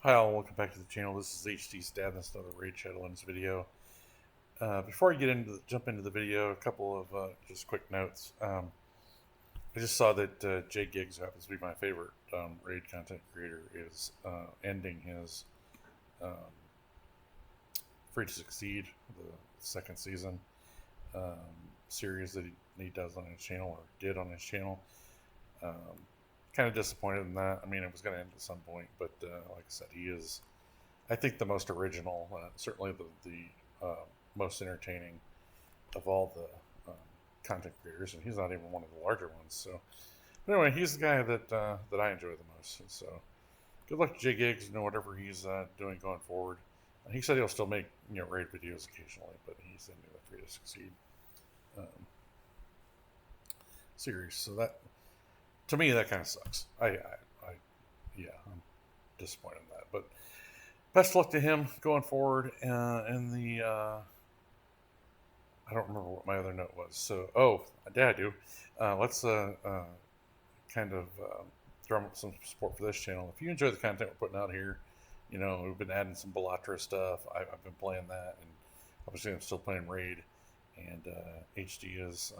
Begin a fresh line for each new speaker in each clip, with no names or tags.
Hi all, welcome back to the channel. This is HD's dad. That's another Raid Shadowlands video. Before I jump into the video, a couple of just quick notes. I just saw that Jay Giggs, who happens to be my favorite Raid content creator, is ending his um, Free to Succeed, the second season series that he does on his channel, or did on his channel. Um, kind of disappointed in that. I mean, it was going to end at some point, but like I said, he is, I think, the most original, certainly the most entertaining of all the content creators, and he's not even one of the larger ones. So, but anyway, he's the guy that I enjoy the most. So, good luck to Jay Giggs, whatever he's doing going forward. He said he'll still make raid videos occasionally, but he's into the Free to Succeed um, series. So that, to me, that kind of sucks. Yeah, I'm disappointed in that. But best luck to him going forward. In the I don't remember what my other note was. So, yeah, I do. Let's kind of drum up some support for this channel. If you enjoy the content we're putting out here, we've been adding some Bellatra stuff. I've been playing that, and obviously I'm still playing Raid, and HD is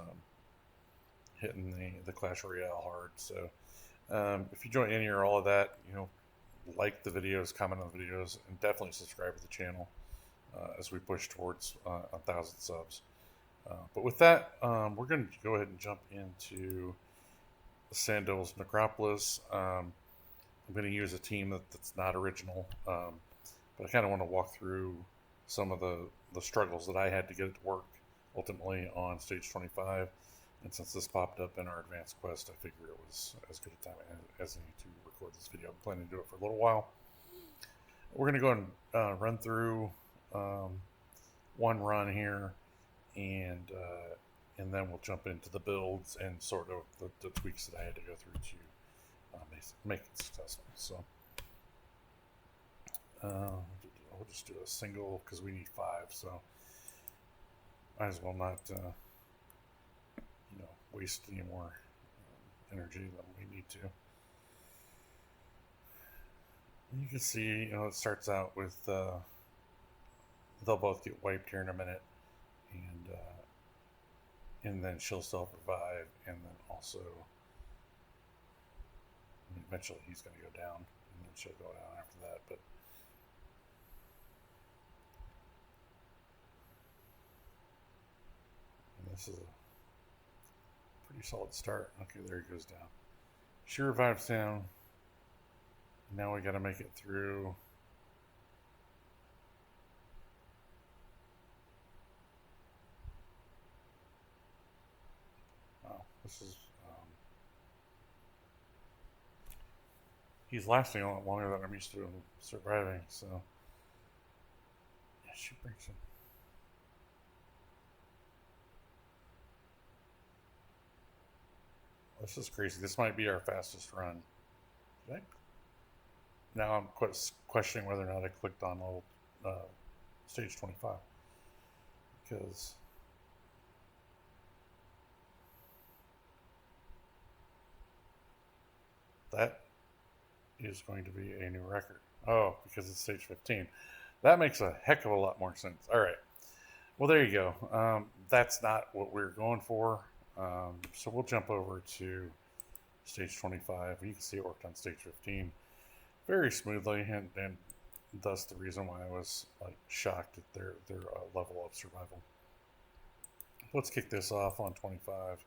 hitting the Clash Royale hard. So, if you join any or all of that, like the videos, comment on the videos, and definitely subscribe to the channel as we push towards 1,000 subs. But with that, we're going to go ahead and jump into the Sand Devils Necropolis. I'm going to use a team that's not original, but I kind of want to walk through some of the struggles that I had to get it to work ultimately on stage 25. And since this popped up in our advanced quest, I figured it was as good a time as any to record this video. I'm planning to do it for a little while. We're going to go and run through one run here, and then we'll jump into the builds and sort of the tweaks that I had to go through to make it successful. So we'll just do a single because we need 5. So might as well not waste any more energy than we need to. And you can see, it starts out with they'll both get wiped here in a minute, and then she'll self-revive, and then also eventually he's going to go down, and then she'll go down after that. But this is a pretty solid start. Okay, there he goes down. She revives down. Now we got to make it through. Wow, this is he's lasting a lot longer than I'm used to him surviving. So yeah, she brings him. This is crazy. This might be our fastest run. Now I'm questioning whether or not I clicked on old stage 25, because that is going to be a new record. Oh, because it's stage 15. That makes a heck of a lot more sense. All right. Well, there you go. That's not what we are going for. So we'll jump over to stage 25. You can see it worked on stage 15 very smoothly, and thus the reason why I was shocked at their level of survival. Let's kick this off on 25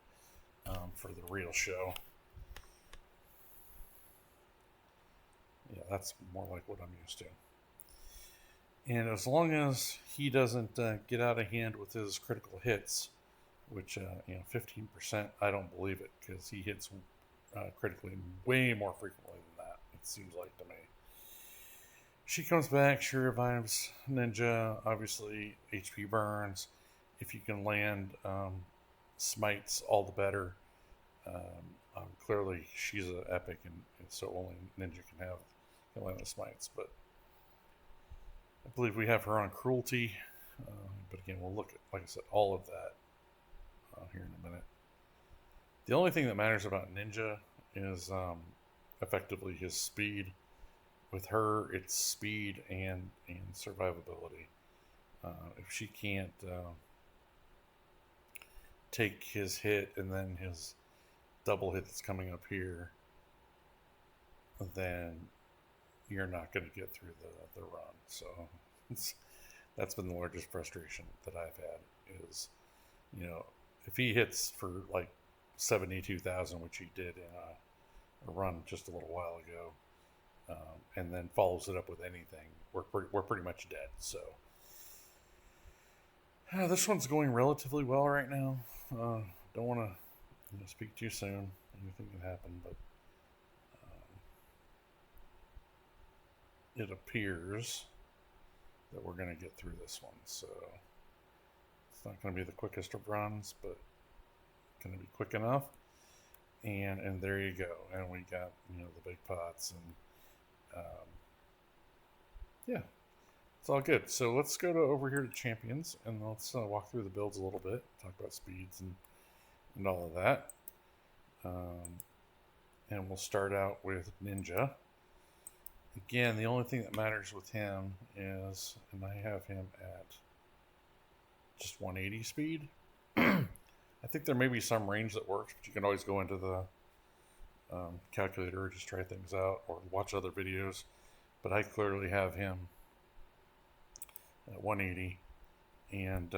for the real show. Yeah, that's more like what I'm used to. And as long as he doesn't get out of hand with his critical hits, which 15%, I don't believe it, because he hits critically way more frequently than that, it seems like to me. She comes back, she revives Ninja, obviously HP burns. If you can land smites, all the better. Clearly she's an epic, and so only Ninja can land the smites, but I believe we have her on cruelty. But again, we'll look at, like I said, all of that here in a minute. The only thing that matters about Ninja is effectively his speed, with her, it's speed and survivability. If she can't take his hit and then his double hit that's coming up here, then you're not going to get through the run. So that's been the largest frustration that I've had is, if he hits for like 72,000, which he did in a run just a little while ago, and then follows it up with anything, we're pretty much dead. So this one's going relatively well right now. Don't want to speak too soon. Anything can happen, but it appears that we're going to get through this one. So it's not going to be the quickest of runs, but going to be quick enough. And there you go. And we got the big pots, and yeah, it's all good. So let's go over here to champions, and let's walk through the builds a little bit, talk about speeds and all of that. And we'll start out with Ninja. Again, the only thing that matters with him is, and I have him at just 180 speed. I think there may be some range that works, but you can always go into the calculator, just try things out, or watch other videos. But I clearly have him at 180, and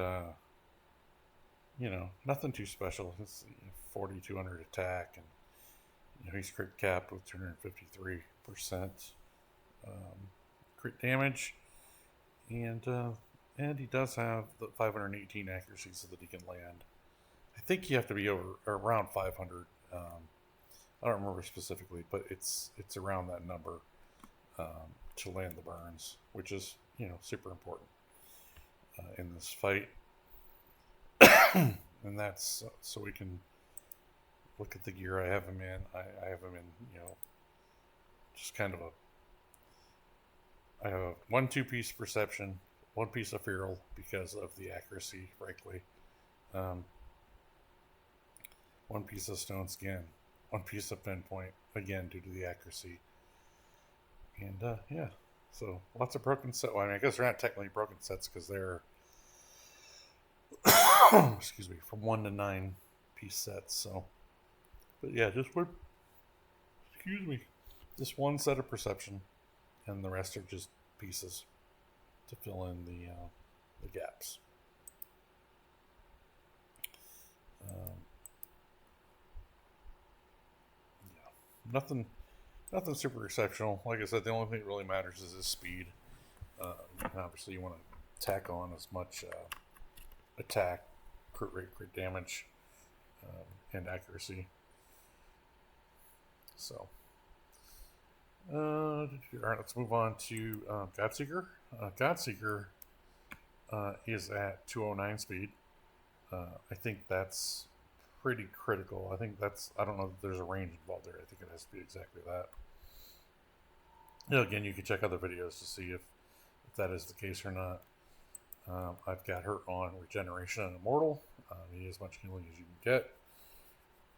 nothing too special. It's 4,200 attack, and he's crit capped with 253% crit damage, and he does have the 518 accuracy so that he can land. I think you have to be around 500. I don't remember specifically, but it's around that number to land the burns, which is super important in this fight. And that's so we can look at the gear I have him in. I have him in just kind of I have a 1-2 piece perception, 1 piece of feral because of the accuracy, frankly. 1 piece of stone skin, 1 piece of pinpoint, again due to the accuracy. And yeah, so lots of broken sets. Well, I mean, I guess they're not technically broken sets because they're excuse me, from 1 to 9 piece sets. So, but yeah, just one set of perception, and the rest are just pieces to fill in the gaps. Nothing super exceptional. Like I said, the only thing that really matters is his speed. Obviously, you want to tack on as much attack, crit rate, crit damage, and accuracy. So, all right, let's move on to Godseeker. Godseeker is at 209 speed. I think that's pretty critical. I don't know if there's a range involved there. I think it has to be exactly that. Again, you can check other videos to see if that is the case or not. I've got her on Regeneration and Immortal. You need as much healing as you can get.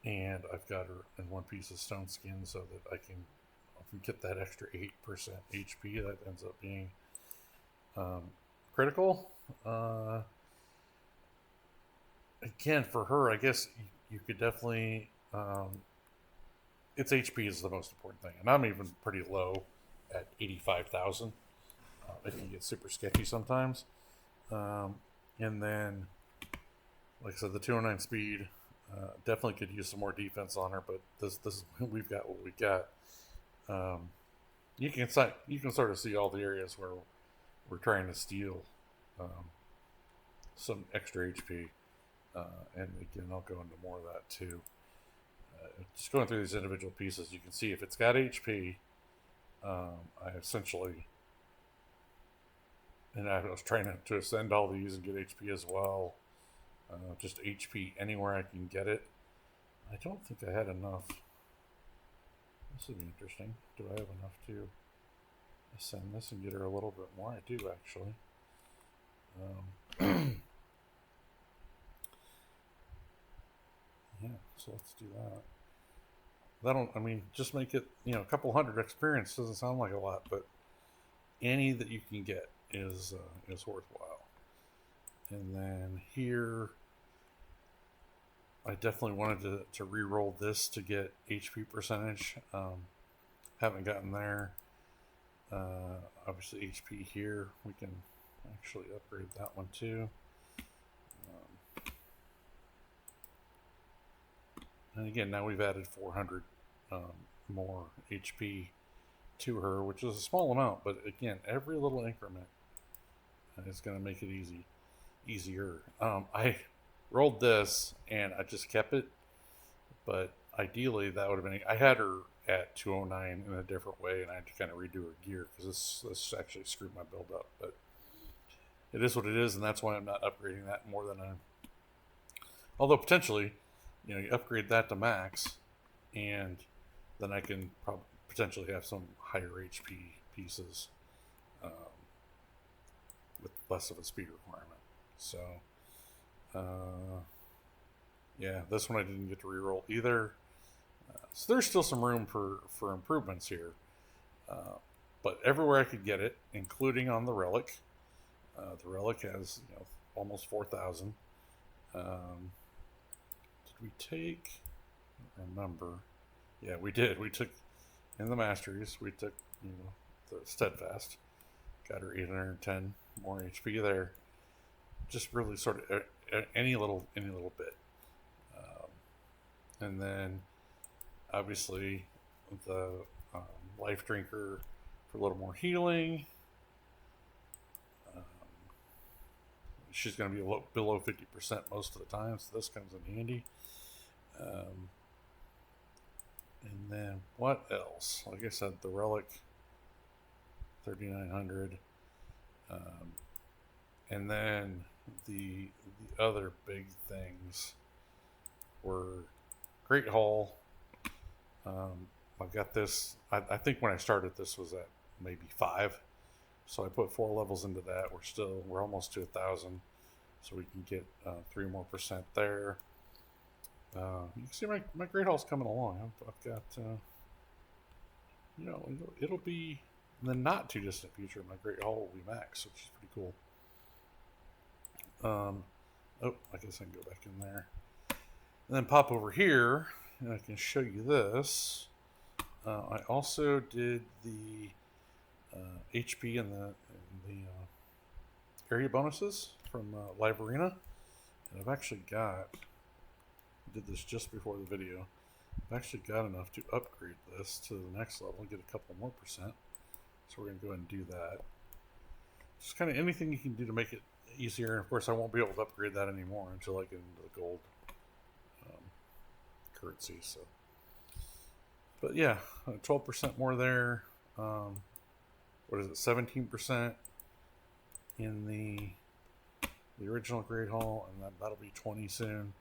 And I've got her in 1 piece of stone skin so that I can get that extra 8% HP. That ends up being critical. Again, for her, I guess you could definitely... its HP is the most important thing. And I'm even pretty low at 85,000. It can get super sketchy sometimes. And then, like I said, the 209 speed definitely could use some more defense on her, but this is we've got what we got. You can sort of see all the areas where we're trying to steal some extra HP, and again, I'll go into more of that too. Just going through these individual pieces, you can see if it's got HP, I essentially. And I was trying to ascend all these and get HP as well. Just HP anywhere I can get it. I don't think I had enough. This would be interesting. Do I have enough to ascend this and get her a little bit more? I do, actually. Yeah, so let's do that. that'll, I mean, just make it, a couple hundred experience doesn't sound like a lot, but any that you can get is worthwhile. And then here, I definitely wanted to re-roll this to get HP percentage. Haven't gotten there. Obviously HP here, we can actually upgrade that one too. And again, now we've added 400 more HP to her, which is a small amount, but again, every little increment is going to make it easier. I rolled this and I just kept it, but ideally that would have been, I had her at 209 in a different way, and I had to kind of redo her gear because this actually screwed my build up, but it is what it is, and that's why I'm not upgrading that more than although potentially, you upgrade that to max, and then I can probably potentially have some higher HP pieces with less of a speed requirement. So, yeah, this one I didn't get to reroll either. So there's still some room for improvements here. But everywhere I could get it, including on the Relic. The Relic has almost 4,000. Did we take? I don't remember. Yeah, we did. We took in the Masteries. We took the Steadfast. Got her 810 more HP there. Just really sort of any little bit. And then obviously the Life Drinker for a little more healing. She's going to be below 50% most of the time, so this comes in handy. And then what else? Like I said, the Relic 3,900. And then the other big things were Great Hall. I've got this. I think when I started, this was at maybe 5. So I put 4 levels into that. We're almost to 1,000. So we can get 3 more % there. You can see my Great Hall's coming along. I've got, it'll be in the not too distant future. My Great Hall will be max, which is pretty cool. I guess I can go back in there. And then pop over here, and I can show you this. I also did the HP and the area bonuses from Live Arena. And I've actually I did this just before the video. I've actually got enough to upgrade this to the next level and get a couple more %. So we're going to go ahead and do that. Just kind of anything you can do to make it easier. And of course, I won't be able to upgrade that anymore until I get into the gold currency. So, but yeah, 12% more there. What is it? 17% in the original Great Hall, and that'll be 20 soon.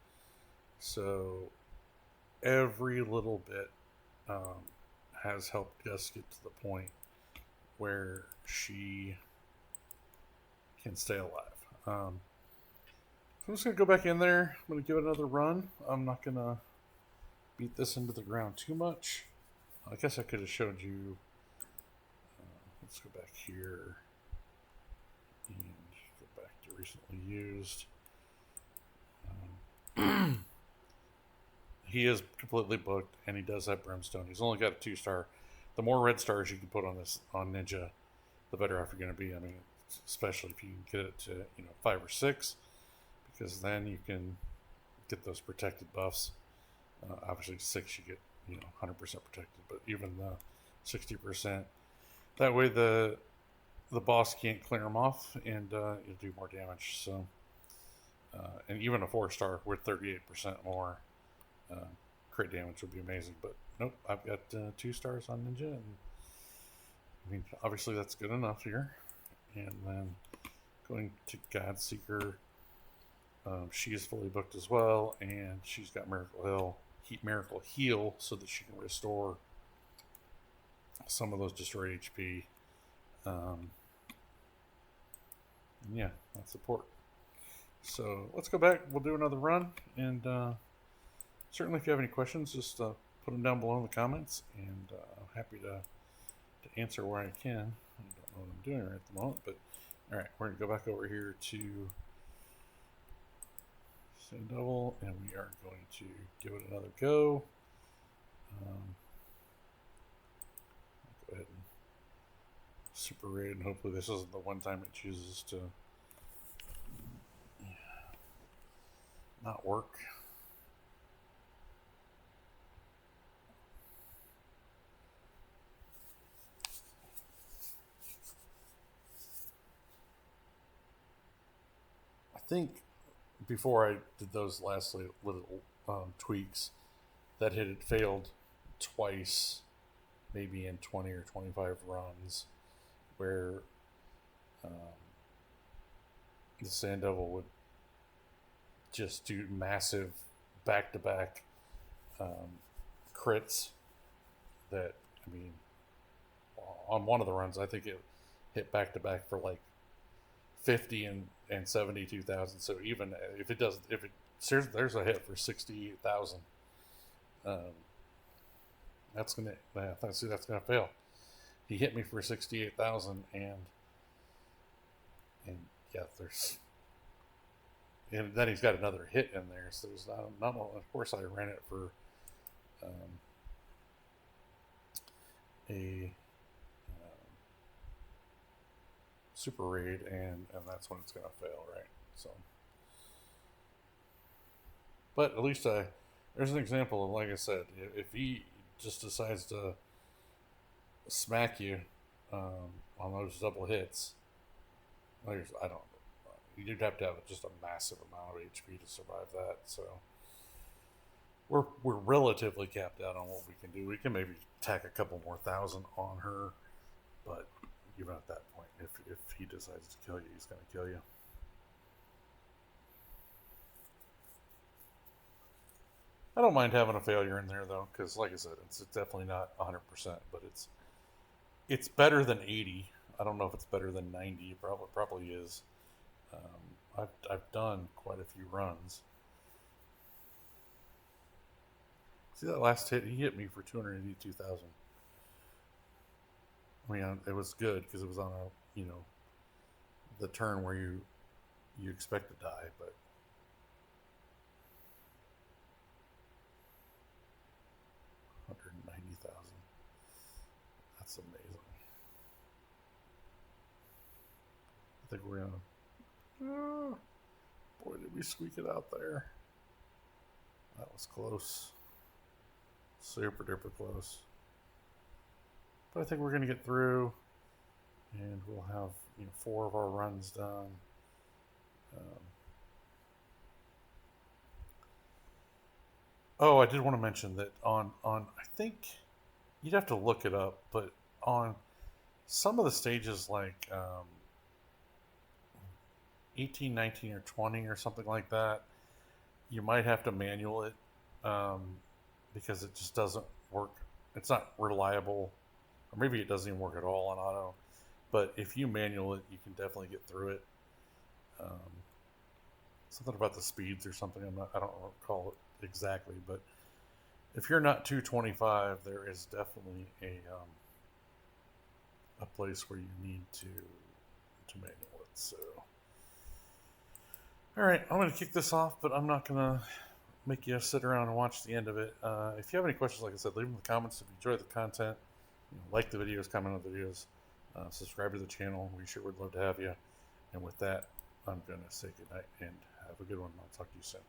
So every little bit has helped us get to the point where she can stay alive. So I'm just going to go back in there. I'm going to give it another run. I'm not going to beat this into the ground too much. I guess I could have showed you. Let's go back here and go back to recently used. He is completely booked, and he does have Brimstone. He's only got a 2-star. The more red stars you can put on Ninja, the better off you're going to be. I mean, especially if you can get it to 5 or 6, because then you can get those protected buffs. Obviously 6 you get 100% protected, but even the 60%, that way the boss can't clear them off, and you'll do more damage. So and even a 4-star with 38% more crit damage would be amazing. But nope, I've got 2 stars on Ninja, and I mean obviously that's good enough here. And then going to Godseeker, she is fully booked as well, and she's got Miracle Heal, so that she can restore some of those destroyed HP. And yeah, that's support. So let's go back. We'll do another run, and certainly if you have any questions, just put put them down below in the comments, and I'm happy to answer where I can. I don't know what I'm doing right at the moment, but all right, we're gonna go back over here to Sand Devil, and we are going to give it another go. Go ahead and super raid, and hopefully this isn't the one time it chooses to not work. I think before I did those last little tweaks, that had failed twice, maybe in 20 or 25 runs, where the Sand Devil would just do massive back-to-back crits. That, I mean, on one of the runs, I think it hit back-to-back for like 50 and 72,000. So even if it doesn't, if it there's a hit for 68,000, that's gonna fail. He hit me for 68,000, and yeah, and then he's got another hit in there. So there's not of course I ran it for a super raid, and that's when it's gonna fail, right? So, but at least there's an example of, like I said, if he just decides to smack you on those double hits, I don't. You'd have to have just a massive amount of HP to survive that. So we're relatively capped out on what we can do. We can maybe tack a couple more thousand on her, but even at that point, if he decides to kill you, he's going to kill you. I don't mind having a failure in there though, because like I said, it's definitely not 100%, but it's better than 80. I don't know if it's better than 90. It probably is. I've done quite a few runs. See that last hit? He hit me for 282,000. I mean, it was good because it was on the turn where you expect to die, but 190,000. That's amazing. I think we're gonna. Boy, did we squeak it out there. That was close. Super duper close. But I think we're going to get through, and we'll have 4 of our runs done. I did want to mention that on I think you'd have to look it up, but on some of the stages like 18, 19, or 20 or something like that, you might have to manual it because it just doesn't work. It's not reliable, or maybe it doesn't even work at all on auto. But if you manual it, you can definitely get through it. Something about the speeds or something. I don't recall it exactly, but if you're not 225, there is definitely a place where you need to manual it. So. All right, I'm going to kick this off, but I'm not going to make you sit around and watch the end of it. If you have any questions, like I said, leave them in the comments. If you enjoy the content, like the videos, comment on the videos, subscribe to the channel. We sure would love to have you. And with that, I'm going to say goodnight and have a good one. I'll talk to you soon.